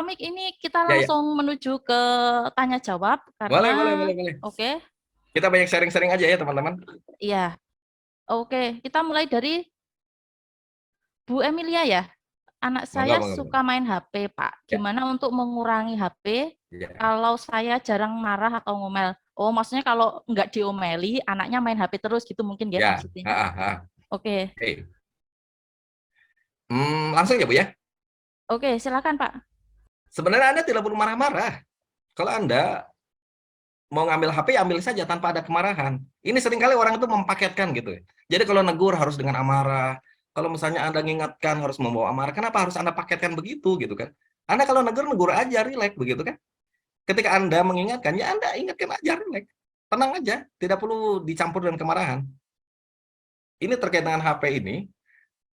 Romik, ini kita Ya, ya. langsung menuju ke tanya jawab Boleh, karena boleh, boleh, boleh. oke, Kita banyak sharing-sharing aja ya, teman-teman. iya. Oke, kita mulai dari Bu Emilia ya. Anak Monggo, saya monggo, suka monggo. main HP, Pak. Ya, Gimana untuk mengurangi HP ya. kalau saya jarang marah atau ngomel? Oh, maksudnya kalau nggak diomeli, anaknya main HP terus gitu mungkin ya Ya, maksudnya. ah. Oke, Oke. Langsung ya, Bu ya. oke, silakan Pak. Sebenarnya Anda tidak perlu marah-marah. Kalau Anda mau ngambil HP, ambil saja tanpa ada kemarahan. Ini seringkali orang itu mempaketkan gitu ya. Jadi kalau negur harus dengan amarah. Kalau misalnya Anda mengingatkan harus membawa amarah. Kenapa harus Anda paketkan begitu gitu kan? Anda kalau negur, negur aja, relax begitu kan? Ketika Anda mengingatkan, ya Anda ingatkan aja, relax. Tenang aja, tidak perlu dicampur dengan kemarahan. Ini terkait dengan HP ini,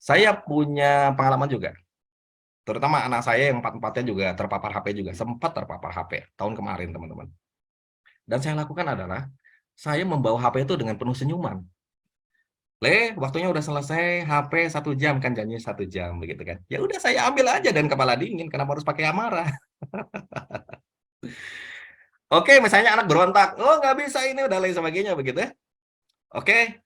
saya punya pengalaman juga. Terutama anak saya yang empat-empatnya juga terpapar HP juga. Sempat terpapar HP tahun kemarin, teman-teman. Dan saya lakukan adalah, saya membawa HP itu dengan penuh senyuman. Waktunya udah selesai, HP 1 jam, kan janji 1 jam, begitu kan. Ya udah saya ambil aja dan kepala dingin, kenapa harus pakai amarah? Oke, misalnya anak berontak, oh nggak bisa ini, udah lain sebagainya, begitu ya. Oke,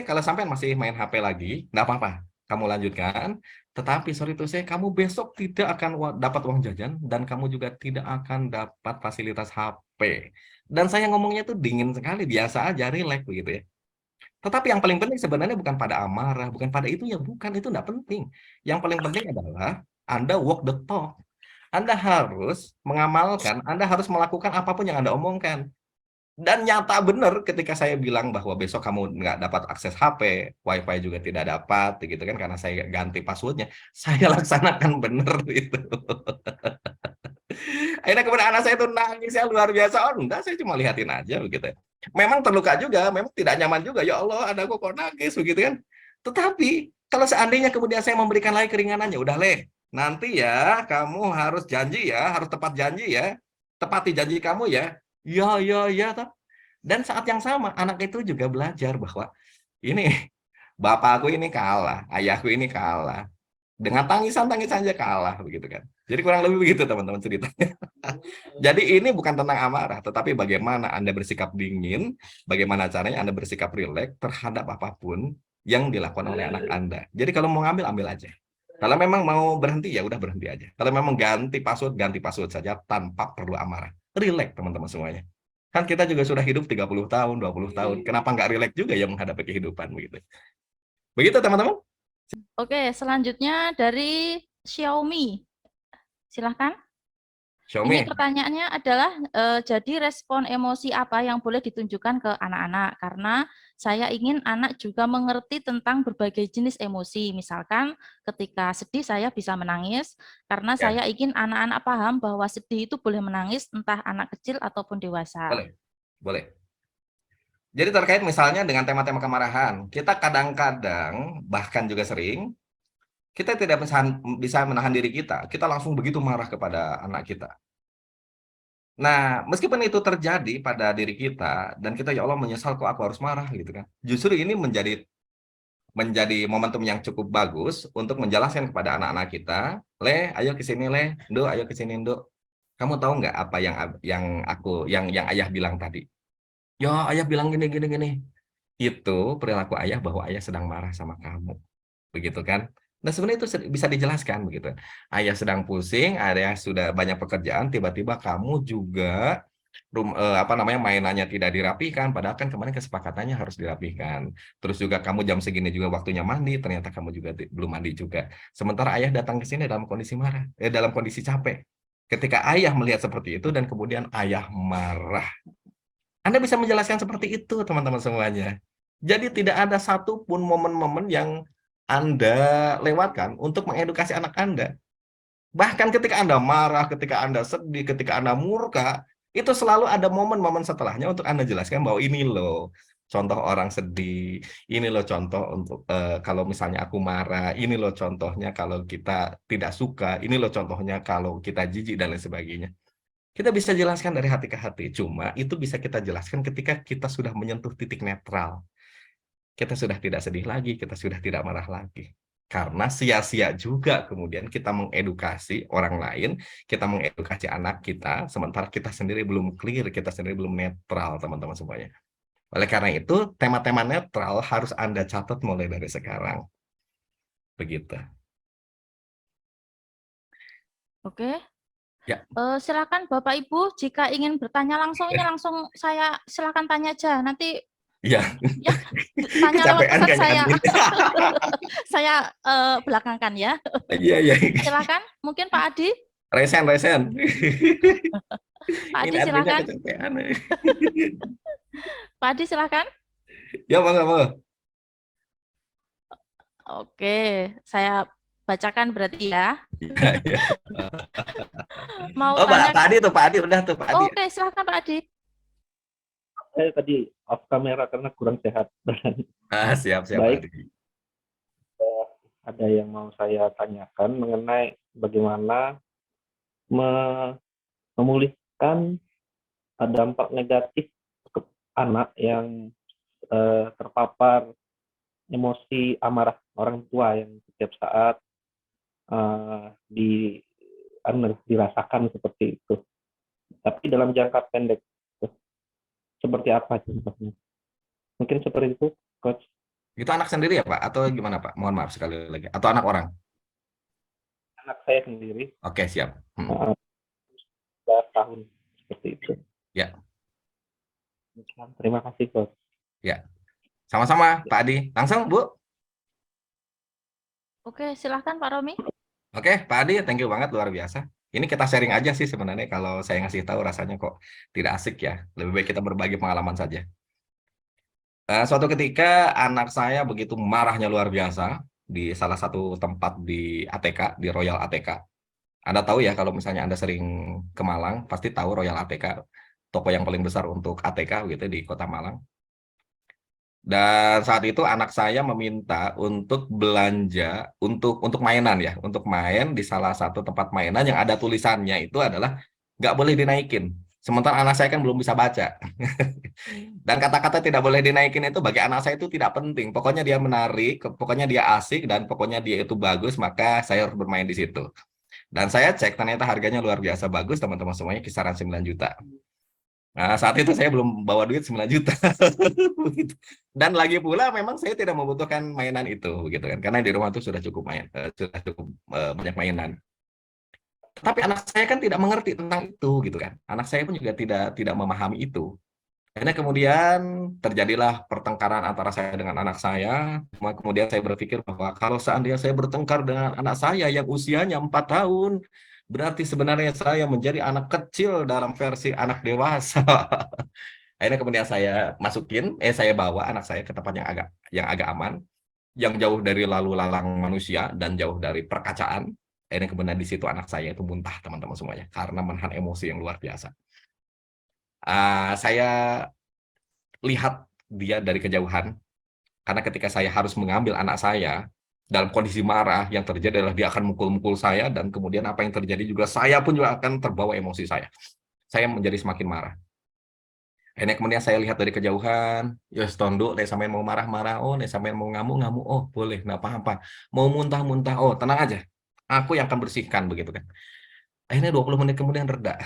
kalau sampai masih main HP lagi, nggak apa-apa. Kamu lanjutkan, tetapi sorry to say, kamu besok tidak akan dapat uang jajan, dan kamu juga tidak akan dapat fasilitas HP. Dan saya ngomongnya tuh dingin sekali, biasa aja, relax, begitu ya. Tetapi yang paling penting sebenarnya bukan pada amarah, bukan pada itu, ya bukan, itu nggak penting. Yang paling penting adalah Anda walk the talk. Anda harus mengamalkan, Anda harus melakukan apapun yang Anda omongkan. Dan nyata benar ketika saya bilang bahwa besok kamu nggak dapat akses HP, WiFi juga tidak dapat, gitu kan, karena saya ganti passwordnya, saya laksanakan benar itu. Akhirnya kemudian anak saya itu nangisnya luar biasa. Oh enggak, saya cuma lihatin aja begitu. Memang terluka juga, memang tidak nyaman juga. Ya Allah, anakku kok nangis begitu kan. Tetapi kalau seandainya kemudian saya memberikan lagi keringanannya, udah nanti ya kamu harus janji ya, harus tepat janji ya. Tepati janji kamu ya. Ya, ya, ya. Dan saat yang sama anak itu juga belajar bahwa ini bapakku ini kalah, ayahku ini kalah. Dengan tangisan-tangisan aja kalah begitu kan. Jadi kurang lebih begitu teman-teman ceritanya. Jadi ini bukan tentang amarah, tetapi bagaimana Anda bersikap dingin, bagaimana caranya Anda bersikap rileks terhadap apapun yang dilakukan oleh anak Anda. Jadi kalau mau ngambil, ambil aja. Kalau memang mau berhenti, ya udah berhenti aja. Kalau memang ganti password saja tanpa perlu amarah. Rileks teman-teman semuanya. Kan kita juga sudah hidup 30 tahun, 20 tahun. Kenapa nggak rileks juga ya menghadapi kehidupan begitu. Begitu teman-teman. Oke, selanjutnya dari Xiaomi. Silahkan. Ini Xiaomi. pertanyaannya adalah, jadi respon emosi apa yang boleh ditunjukkan ke anak-anak? Karena saya ingin anak juga mengerti tentang berbagai jenis emosi. Misalkan ketika sedih saya bisa menangis, karena Ya, saya ingin anak-anak paham bahwa sedih itu boleh menangis entah anak kecil ataupun dewasa. boleh. Boleh. Jadi terkait misalnya dengan tema-tema kemarahan, kita kadang-kadang, bahkan juga sering, kita tidak bisa menahan diri kita langsung begitu marah kepada anak kita. Nah, meskipun itu terjadi pada diri kita, dan kita ya Allah menyesal kok aku harus marah gitu kan. Justru ini menjadi menjadi momentum yang cukup bagus untuk menjelaskan kepada anak-anak kita, ayo ke sini Ndo, ayo ke sini Ndo. Kamu tahu nggak apa yang ayah bilang tadi? Ya, ayah bilang gini gini gini. Itu perilaku ayah bahwa ayah sedang marah sama kamu, begitu kan. Nah sebenarnya itu bisa dijelaskan begitu. Ayah sedang pusing, ayah sudah banyak pekerjaan, tiba-tiba kamu juga apa namanya, mainannya tidak dirapikan, padahal kan kemarin kesepakatannya harus dirapikan. Terus juga kamu jam segini juga waktunya mandi, ternyata kamu juga belum mandi juga. Sementara ayah datang ke sini dalam kondisi marah, dalam kondisi capek. Ketika ayah melihat seperti itu dan kemudian ayah marah, anda bisa menjelaskan seperti itu, teman-teman semuanya. Jadi tidak ada satupun momen-momen yang Anda lewatkan untuk mengedukasi anak Anda. Bahkan ketika Anda marah, ketika Anda sedih, ketika Anda murka, itu selalu ada momen-momen setelahnya untuk Anda jelaskan bahwa ini loh contoh orang sedih, ini loh contoh untuk kalau misalnya aku marah, ini loh contohnya kalau kita tidak suka, ini loh contohnya kalau kita jijik dan lain sebagainya. Kita bisa jelaskan dari hati ke hati, cuma itu bisa kita jelaskan ketika kita sudah menyentuh titik netral. Kita sudah tidak sedih lagi, kita sudah tidak marah lagi. Karena sia-sia juga kemudian kita mengedukasi orang lain, kita mengedukasi anak kita, sementara kita sendiri belum clear, kita sendiri belum netral, teman-teman semuanya. Oleh karena itu, tema-tema netral harus Anda catat mulai dari sekarang. Begitu. Oke. Ya, Silakan Bapak Ibu, jika ingin bertanya langsung, ini langsung saya silakan tanya aja. Nanti iya. ya tanya lewat Kecapean pesan kayaknya saya. Andin. Saya belakangkan ya. Iya, iya. Silakan, mungkin Pak Adi. Resen, resen. Pak Ini Adi adminnya silakan. kecapean. Pak Adi silakan. Ya, monggo, monggo. Oke, saya bacakan berarti ya. Iya, iya. Mau Oh, tanya. Pak Adi tuh, Pak Adi. Udah tuh, Pak Adi. Oke, silakan Pak Adi. Saya tadi off kamera karena kurang sehat. Siap, siap, Pak Baik, Adi. ada yang mau saya tanyakan mengenai bagaimana memulihkan dampak negatif ke anak yang terpapar emosi amarah orang tua yang setiap saat dirasakan seperti itu. Tapi dalam jangka pendek, seperti apa contohnya? Mungkin seperti itu, Coach. Itu anak sendiri ya, Pak? Atau gimana, Pak? Mohon maaf sekali lagi. Atau anak orang? Anak saya sendiri, Oke, siap. 4 tahun, seperti itu. Ya. Terima kasih, Coach. Ya. Sama-sama, Pak Adi. Langsung, Bu. Oke, silakan Pak Romi. Oke, Pak Adi, thank you banget, luar biasa. Ini kita sharing aja sih sebenarnya, kalau saya ngasih tahu rasanya kok tidak asik ya. Lebih baik kita berbagi pengalaman saja. Suatu ketika anak saya begitu marahnya luar biasa di salah satu tempat di ATK, di Royal ATK. Anda tahu ya, kalau misalnya Anda sering ke Malang, pasti tahu Royal ATK, toko yang paling besar untuk ATK gitu di Kota Malang. Dan saat itu anak saya meminta untuk belanja untuk mainan ya, untuk main di salah satu tempat mainan yang ada tulisannya itu adalah nggak boleh dinaikin. Sementara anak saya kan belum bisa baca. Dan kata-kata tidak boleh dinaikin itu bagi anak saya itu tidak penting. Pokoknya dia menarik, pokoknya dia asik, dan pokoknya dia itu bagus, maka saya harus bermain di situ. Dan saya cek ternyata harganya luar biasa bagus, teman-teman semuanya kisaran 9 juta. Nah, saat itu saya belum bawa duit 9 juta. Dan lagi pula memang saya tidak membutuhkan mainan itu gitu kan. Karena di rumah itu sudah cukup banyak mainan. Tapi anak saya kan tidak mengerti tentang itu gitu kan. Anak saya pun juga tidak memahami itu. Akhirnya kemudian terjadilah pertengkaran antara saya dengan anak saya. Kemudian saya berpikir bahwa kalau seandainya saya bertengkar dengan anak saya yang usianya 4 tahun, berarti sebenarnya saya menjadi anak kecil dalam versi anak dewasa. Akhirnya kemudian saya bawa anak saya ke tempat yang agak aman, yang jauh dari lalu lalang manusia dan jauh dari perkacaan. Akhirnya kemudian di situ anak saya itu muntah, teman-teman semuanya, karena menahan emosi yang luar biasa. Saya lihat dia dari kejauhan, karena ketika saya harus mengambil anak saya dalam kondisi marah, yang terjadi adalah dia akan mukul-mukul saya, dan kemudian apa yang terjadi juga saya pun juga akan terbawa emosi saya. Saya menjadi semakin marah. Akhirnya kemudian saya lihat dari kejauhan, yos tunduk, nek sampean mau marah-marah, oh nek sampean mau ngamuk-ngamuk, oh boleh, nggak apa-apa. Mau muntah-muntah, oh tenang aja, aku yang akan bersihkan begitu kan. Akhirnya 20 menit kemudian reda.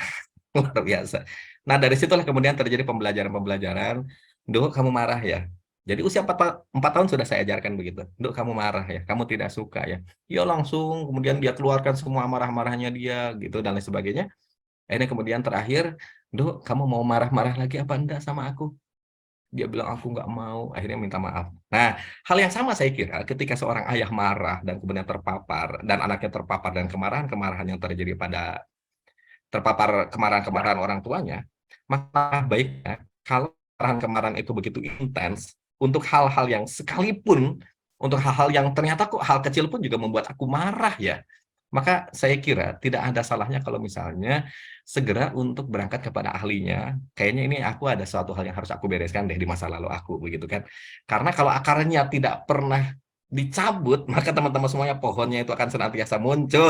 Luar biasa. Nah, dari situlah kemudian terjadi pembelajaran-pembelajaran. Duk, kamu marah ya. Jadi usia 4 tahun sudah saya ajarkan begitu. Duk, kamu marah ya. Kamu tidak suka ya. Ya langsung kemudian dia keluarkan semua marah-marahnya dia gitu dan lain sebagainya. Akhirnya kemudian terakhir, Duk, kamu mau marah-marah lagi apa enggak sama aku? Dia bilang aku nggak mau. Akhirnya minta maaf. Nah, hal yang sama saya kira ketika seorang ayah marah dan kemudian terpapar dan anaknya terpapar dan kemarahan-kemarahan yang terjadi pada terpapar kemarahan-kemarahan orang tuanya, maka baiknya kalau kemarahan-kemarahan itu begitu intens untuk hal-hal yang sekalipun, untuk hal-hal yang ternyata kok hal kecil pun juga membuat aku marah ya, maka saya kira tidak ada salahnya kalau misalnya segera untuk berangkat kepada ahlinya. Kayaknya ini aku ada suatu hal yang harus aku bereskan deh di masa lalu aku, begitu kan. Karena kalau akarnya tidak pernah dicabut, maka teman-teman semuanya pohonnya itu akan senantiasa muncul.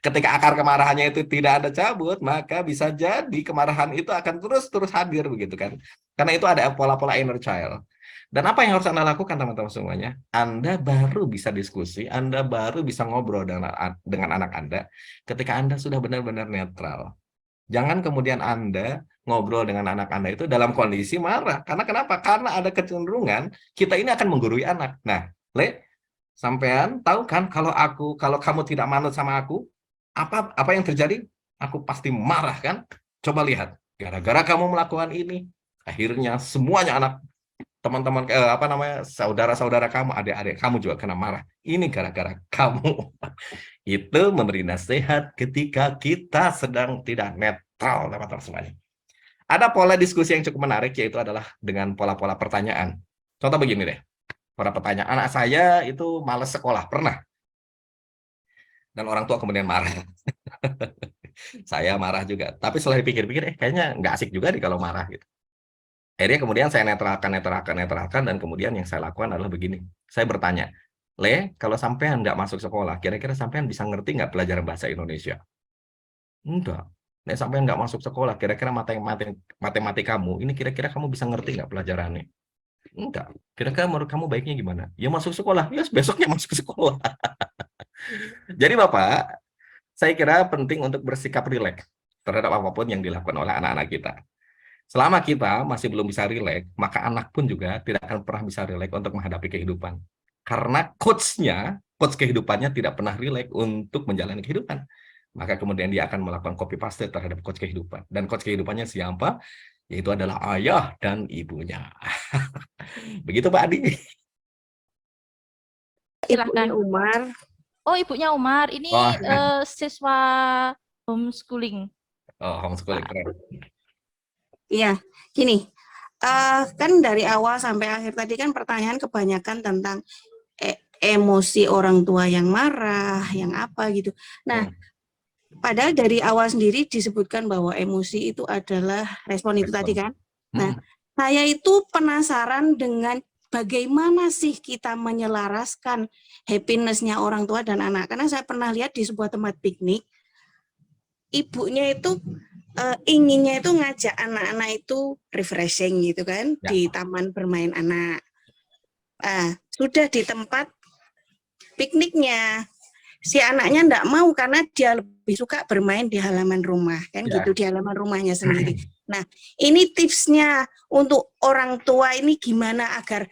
Ketika akar kemarahannya itu tidak ada cabut, maka bisa jadi kemarahan itu akan terus hadir begitu kan. Karena itu ada pola-pola inner child. Dan apa yang harus Anda lakukan, teman-teman semuanya? Anda baru bisa diskusi, Anda baru bisa ngobrol dengan anak Anda ketika Anda sudah benar-benar netral. Jangan kemudian Anda ngobrol dengan anak Anda itu dalam kondisi marah. Karena kenapa? Karena ada kecenderungan kita ini akan menggurui anak. Nah, sampean tahu kan kalau kamu tidak manut sama aku, apa yang terjadi? Aku pasti marah kan? Coba lihat, gara-gara kamu melakukan ini, akhirnya semuanya anak teman-teman saudara-saudara kamu, adik-adik kamu juga kena marah. Ini gara-gara kamu. Itu memberi nasihat ketika kita sedang tidak netral, teman-teman semuanya. Ada pola diskusi yang cukup menarik, yaitu adalah dengan pola-pola pertanyaan. Contoh begini deh, pola pertanyaan, anak saya itu malas sekolah, pernah. Dan orang tua kemudian marah. Saya marah juga. Tapi setelah dipikir-pikir, kayaknya nggak asik juga nih kalau marah gitu. Akhirnya kemudian saya netralkan, dan kemudian yang saya lakukan adalah begini. Saya bertanya, kalau sampean nggak masuk sekolah, kira-kira sampean bisa ngerti nggak pelajaran bahasa Indonesia? Enggak. Sampean nggak masuk sekolah, kira-kira matematika kamu, ini kira-kira kamu bisa ngerti nggak pelajarannya? Enggak. Kira-kira menurut kamu baiknya gimana? Ya masuk sekolah, ya besoknya masuk sekolah. Jadi Bapak, saya kira penting untuk bersikap rileks terhadap apapun yang dilakukan oleh anak-anak kita. Selama kita masih belum bisa rileks, maka anak pun juga tidak akan pernah bisa rileks untuk menghadapi kehidupan. Karena coach kehidupannya tidak pernah rileks untuk menjalani kehidupan. Maka kemudian dia akan melakukan copy paste terhadap coach kehidupan. Dan coach kehidupannya siapa? Yaitu adalah ayah dan ibunya. Begitu Pak Adi. Silahkan. Ibunya Umar. Oh, ibunya Umar. Ini Oh. Siswa homeschooling. Oh, homeschooling, keren. Iya, gini, kan dari awal sampai akhir tadi kan pertanyaan kebanyakan tentang emosi orang tua yang marah, yang apa gitu. Nah, padahal dari awal sendiri disebutkan bahwa emosi itu adalah respon itu tadi kan. Nah, saya itu penasaran dengan bagaimana sih kita menyelaraskan happiness-nya orang tua dan anak. Karena saya pernah lihat di sebuah tempat piknik, ibunya itu inginnya itu ngajak anak-anak itu refreshing gitu kan, Ya. di taman bermain anak. Sudah di tempat pikniknya, si anaknya enggak mau karena dia lebih suka bermain di halaman rumah kan, Ya. gitu, di halaman rumahnya sendiri. Nah, ini tipsnya untuk orang tua ini gimana agar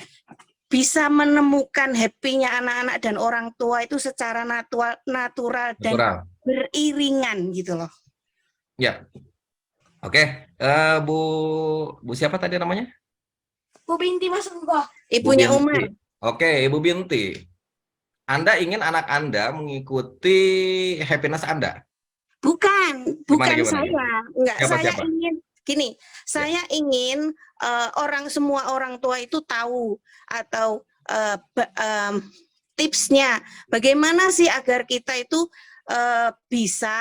bisa menemukan happy-nya anak-anak dan orang tua itu secara natural dan beriringan gitu loh. Ya. Oke, Bu siapa tadi namanya? Bu Binti Mas Mbah. Ibunya Umar. Oke, Ibu Binti. Anda ingin anak Anda mengikuti happiness Anda? Bukan Gimana? saya. Enggak, saya ingin gini, saya ingin semua orang tua itu tahu atau tipsnya bagaimana sih agar kita itu bisa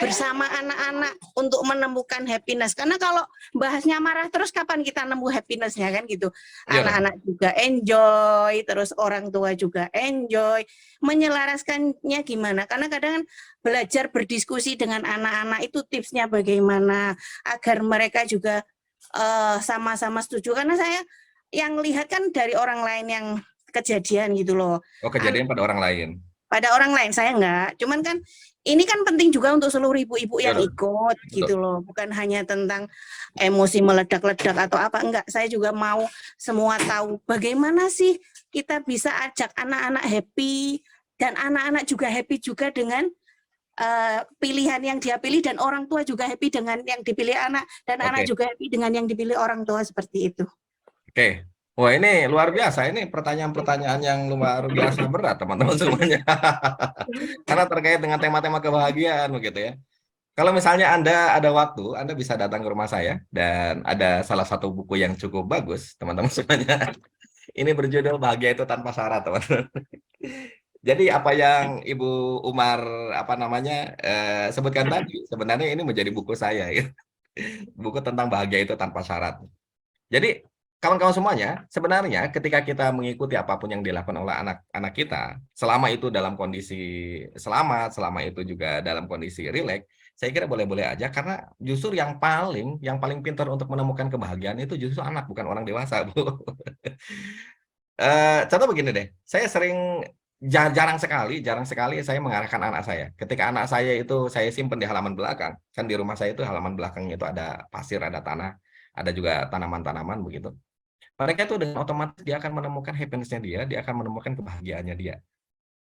bersama anak-anak untuk menemukan happiness. Karena kalau bahasnya marah terus, kapan kita nemu happiness-nya kan gitu. Anak-anak juga enjoy, terus orang tua juga enjoy. Menyelaraskannya gimana? Karena kadang belajar berdiskusi dengan anak-anak itu tipsnya bagaimana agar mereka juga sama-sama setuju. Karena saya yang lihat kan dari orang lain yang kejadian gitu loh. Oh, kejadian pada orang lain. Pada orang lain, saya enggak. Cuman kan ini kan penting juga untuk seluruh ibu-ibu yang ikut gitu loh. Bukan hanya tentang emosi meledak-ledak atau apa, enggak. Saya juga mau semua tahu bagaimana sih kita bisa ajak anak-anak happy dan anak-anak juga happy juga dengan pilihan yang dia pilih, dan orang tua juga happy dengan yang dipilih anak, dan anak juga happy dengan yang dipilih orang tua, seperti itu. Oke. Wah, ini luar biasa. Ini pertanyaan-pertanyaan yang luar biasa berat, teman-teman semuanya. Karena terkait dengan tema-tema kebahagiaan begitu ya. Kalau misalnya Anda ada waktu, Anda bisa datang ke rumah saya, dan ada salah satu buku yang cukup bagus, teman-teman semuanya. Ini berjudul Bahagia Itu Tanpa Syarat, teman-teman. Jadi apa yang Ibu Umar sebutkan tadi, sebenarnya ini menjadi buku saya ya. Buku tentang bahagia itu tanpa syarat. Jadi kawan-kawan semuanya, sebenarnya ketika kita mengikuti apapun yang dilakukan oleh anak-anak kita, selama itu dalam kondisi selamat, selama itu juga dalam kondisi rileks, Saya kira boleh-boleh aja, karena justru yang paling pintar untuk menemukan kebahagiaan itu justru anak, bukan orang dewasa, Bu. Contoh begini deh, saya sering jarang sekali saya mengarahkan anak saya. Ketika anak saya itu saya simpan di halaman belakang, kan di rumah saya itu halaman belakangnya itu ada pasir, ada tanah, ada juga tanaman-tanaman begitu. Mereka itu dengan otomatis dia akan menemukan happiness-nya dia akan menemukan kebahagiaannya dia.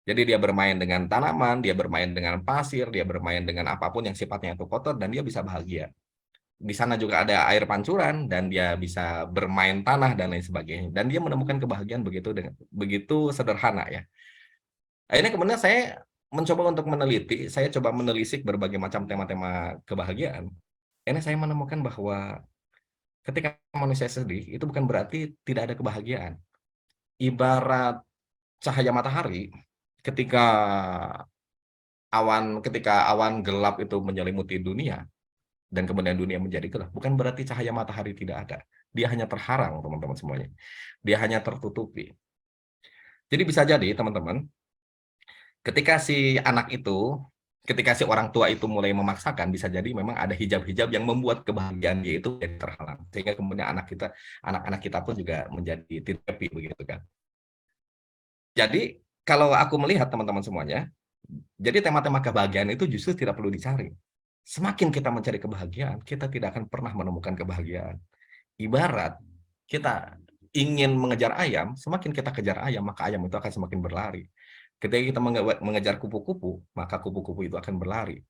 Jadi dia bermain dengan tanaman, dia bermain dengan pasir, dia bermain dengan apapun yang sifatnya itu kotor, dan dia bisa bahagia. Di sana juga ada air pancuran dan dia bisa bermain tanah dan lain sebagainya, dan dia menemukan kebahagiaan begitu sederhana ya. Akhirnya kemudian saya mencoba untuk meneliti, saya coba menelisik berbagai macam tema-tema kebahagiaan. Akhirnya saya menemukan bahwa ketika manusia sedih itu bukan berarti tidak ada kebahagiaan. Ibarat cahaya matahari ketika awan gelap itu menyelimuti dunia, dan kemudian dunia menjadi gelap, bukan berarti cahaya matahari tidak ada. Dia hanya terharang, teman-teman semuanya. Dia hanya tertutupi. Jadi bisa jadi, teman-teman, ketika si orang tua itu mulai memaksakan, bisa jadi memang ada hijab-hijab yang membuat kebahagiaan dia itu jadi terhalang. Sehingga kemudian anak-anak kita pun juga menjadi tidak happy, begitu kan. Jadi, kalau aku melihat teman-teman semuanya, jadi tema-tema kebahagiaan itu justru tidak perlu dicari. Semakin kita mencari kebahagiaan, kita tidak akan pernah menemukan kebahagiaan. Ibarat kita ingin mengejar ayam, semakin kita kejar ayam, maka ayam itu akan semakin berlari. Ketika kita mengejar kupu-kupu, maka kupu-kupu itu akan berlari.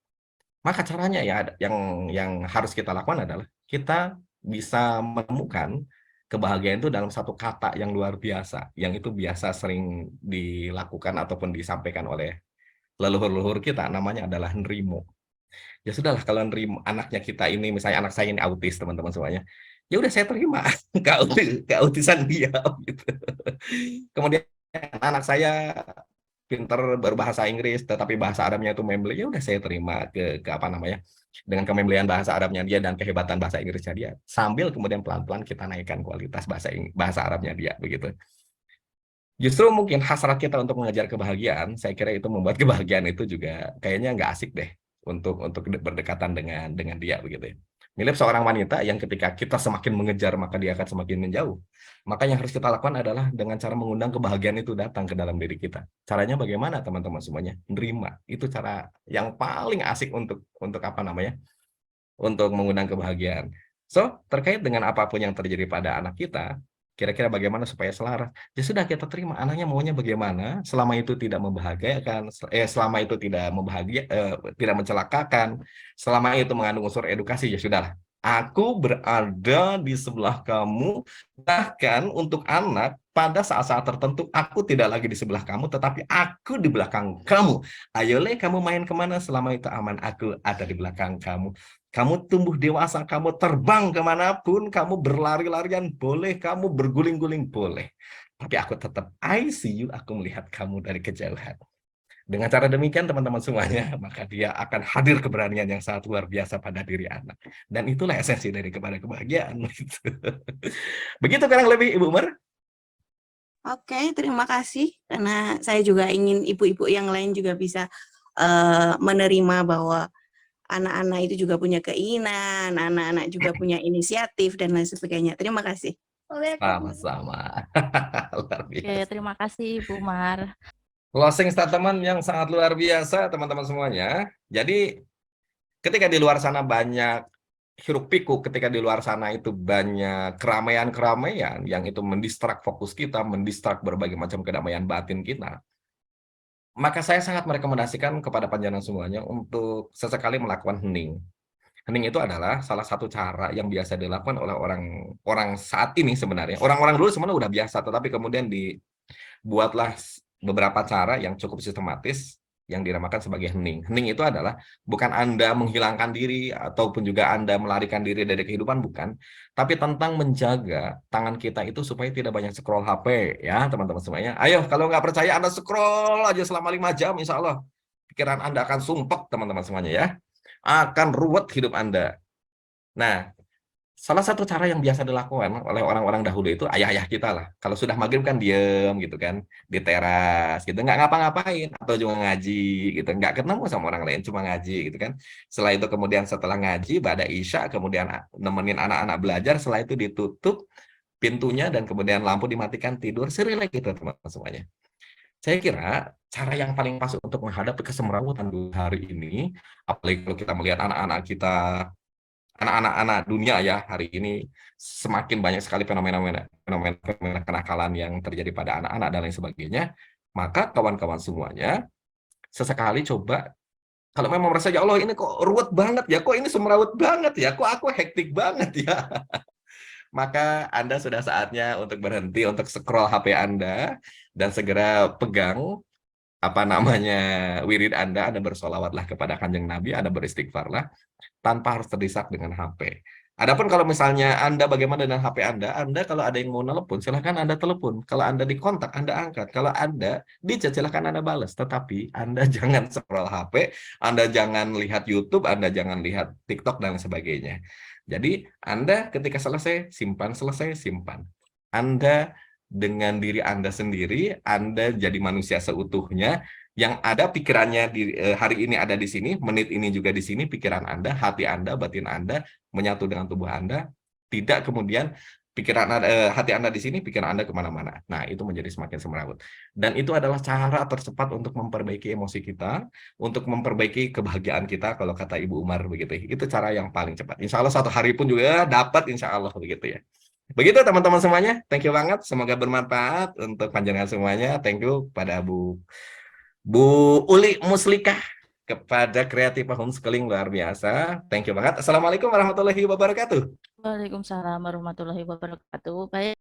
Maka caranya ya, yang harus kita lakukan adalah kita bisa menemukan kebahagiaan itu dalam satu kata yang luar biasa, yang itu biasa sering dilakukan ataupun disampaikan oleh leluhur-leluhur kita, namanya adalah nerimo. Ya sudahlah, kalau nerima anaknya kita ini, misalnya anak saya ini autis, teman-teman semuanya, ya udah saya terima keautisan dia gitu. Kemudian anak saya pinter berbahasa Inggris tetapi bahasa Arabnya itu memble, ya udah saya terima ke apa namanya, dengan kemembelian bahasa Arabnya dia dan kehebatan bahasa Inggrisnya dia, sambil kemudian pelan-pelan kita naikkan kualitas bahasa Arabnya dia, begitu. Justru mungkin hasrat kita untuk mengejar kebahagiaan, saya kira itu membuat kebahagiaan itu juga kayaknya nggak asik deh untuk berdekatan dengan dia, begitu ya. Mirip seorang wanita yang ketika kita semakin mengejar, maka dia akan semakin menjauh. Maka yang harus kita lakukan adalah dengan cara mengundang kebahagiaan itu datang ke dalam diri kita. Caranya bagaimana, teman-teman semuanya? Menerima. Itu cara yang paling asik untuk apa namanya? Untuk mengundang kebahagiaan. So, terkait dengan apapun yang terjadi pada anak kita, kira-kira bagaimana supaya selaras? Ya sudah, kita terima anaknya maunya bagaimana, selama itu tidak membahagiakan, selama itu tidak tidak mencelakakan, selama itu mengandung unsur edukasi, ya sudahlah. Aku berada di sebelah kamu, bahkan untuk anak, pada saat-saat tertentu, aku tidak lagi di sebelah kamu, tetapi aku di belakang kamu. Ayolah kamu main kemana, selama itu aman, aku ada di belakang kamu. Kamu tumbuh dewasa, kamu terbang kemanapun, kamu berlari-larian boleh, kamu berguling-guling boleh. Tapi aku tetap, I see you, aku melihat kamu dari kejauhan. Dengan cara demikian, teman-teman semuanya, maka dia akan hadir keberanian yang sangat luar biasa pada diri anak. Dan itulah esensi dari kebahagiaan. Begitu kurang lebih, Ibu Umar. Oke, terima kasih. Karena saya juga ingin ibu-ibu yang lain juga bisa menerima bahwa anak-anak itu juga punya keinginan, anak-anak juga punya inisiatif, dan lain sebagainya. Terima kasih. Sama-sama. Oke, terima kasih Bu Mar. Closing statement yang sangat luar biasa, teman-teman semuanya. Jadi, ketika di luar sana banyak hiruk-pikuk, ketika di luar sana itu banyak keramaian-keramaian yang itu mendistrak fokus kita, mendistrak berbagai macam kedamaian batin kita, maka saya sangat merekomendasikan kepada panjenengan semuanya untuk sesekali melakukan hening. Hening itu adalah salah satu cara yang biasa dilakukan oleh orang saat ini sebenarnya. Orang-orang dulu sebenarnya udah biasa, tetapi kemudian dibuatlah beberapa cara yang cukup sistematis yang dinamakan sebagai hening. Hening itu adalah bukan Anda menghilangkan diri ataupun juga Anda melarikan diri dari kehidupan, bukan. Tapi tentang menjaga tangan kita itu supaya tidak banyak scroll HP, ya teman-teman semuanya. Ayo, kalau nggak percaya Anda scroll aja selama 5 jam, insya Allah pikiran Anda akan sumpek, teman-teman semuanya ya. Akan ruwet hidup Anda. Nah, Salah satu cara yang biasa dilakukan oleh orang-orang dahulu itu ayah-ayah kita lah. Kalau sudah maghrib kan diem gitu kan, di teras gitu, nggak ngapa-ngapain atau juga ngaji gitu, nggak ketemu sama orang lain, cuma ngaji gitu kan. Setelah itu kemudian setelah ngaji, pada isya kemudian nemenin anak-anak belajar, setelah itu ditutup pintunya dan kemudian lampu dimatikan, tidur serilek gitu teman-teman semuanya. Saya kira cara yang paling pas untuk menghadapi kesemrawutan di hari ini, apalagi kalau kita melihat anak-anak kita, anak-anak dunia ya hari ini semakin banyak sekali fenomena kenakalan yang terjadi pada anak-anak dan lain sebagainya, maka kawan-kawan semuanya sesekali coba kalau memang merasa ya Allah ini kok ruwet banget ya, kok ini semrawut banget ya, kok aku hektik banget ya, maka Anda sudah saatnya untuk berhenti untuk scroll HP Anda dan segera pegang apa namanya wirid Anda bersolawatlah kepada Kanjeng Nabi, Anda beristighfarlah tanpa harus terdesak dengan HP. Adapun kalau misalnya Anda bagaimana dengan HP Anda kalau ada yang mau telepon, silahkan Anda telepon. Kalau Anda dikontak, Anda angkat. Kalau Anda di-chat, silahkan Anda balas. Tetapi Anda jangan scroll HP, Anda jangan lihat YouTube, Anda jangan lihat TikTok, dan sebagainya. Jadi, Anda ketika selesai, simpan, selesai, simpan. Anda dengan diri Anda sendiri, Anda jadi manusia seutuhnya, yang ada pikirannya di hari ini ada di sini, menit ini juga di sini, pikiran Anda, hati Anda, batin Anda menyatu dengan tubuh Anda, tidak kemudian pikiran hati Anda di sini, pikiran Anda kemana-mana. Nah, itu menjadi semakin semrawut. Dan itu adalah cara tercepat untuk memperbaiki emosi kita, untuk memperbaiki kebahagiaan kita, kalau kata Ibu Umar begitu. Itu cara yang paling cepat. Insya Allah satu hari pun juga dapat, insya Allah begitu ya. Begitu teman-teman semuanya, thank you banget. Semoga bermanfaat untuk panjenengan semuanya. Thank you pada Bu Uli Muslikah, kepada Creative Homeschooling luar biasa. Thank you banget. Assalamualaikum warahmatullahi wabarakatuh. Waalaikumsalam warahmatullahi wabarakatuh. Baik.